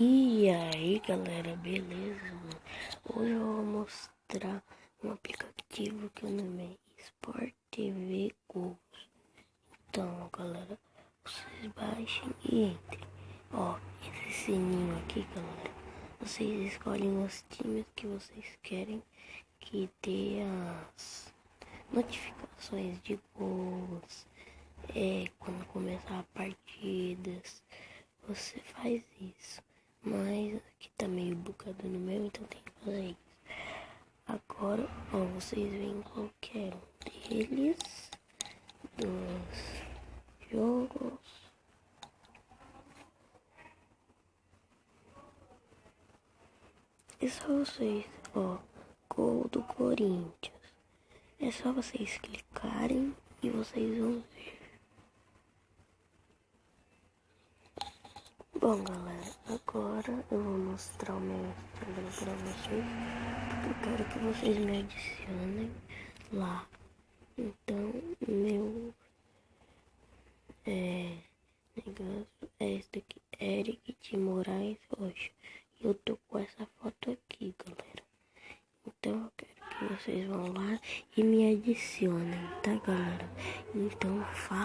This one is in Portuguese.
E aí galera, beleza? Hoje eu vou mostrar um aplicativo que o nome é Sport TV Gols. Então galera, vocês baixem e entrem. Ó, esse sininho aqui galera, vocês escolhem os times que vocês querem que dê as notificações de gols. Quando começar partidas, você faz isso. Mas aqui tá meio bugado no meu, então tem que fazer isso. Agora, ó, vocês veem qualquer um deles dos jogos. É só vocês, ó, gol do Corinthians. É só vocês clicarem e vocês vão ver. Bom galera, agora eu vou mostrar o meu Instagram pra vocês, porque eu quero que vocês me adicionem lá. Então, meu negócio é esse daqui, Eric de Moraes Rocha. E eu tô com essa foto aqui, galera. Então eu quero que vocês vão lá e me adicionem, tá galera? Então fala.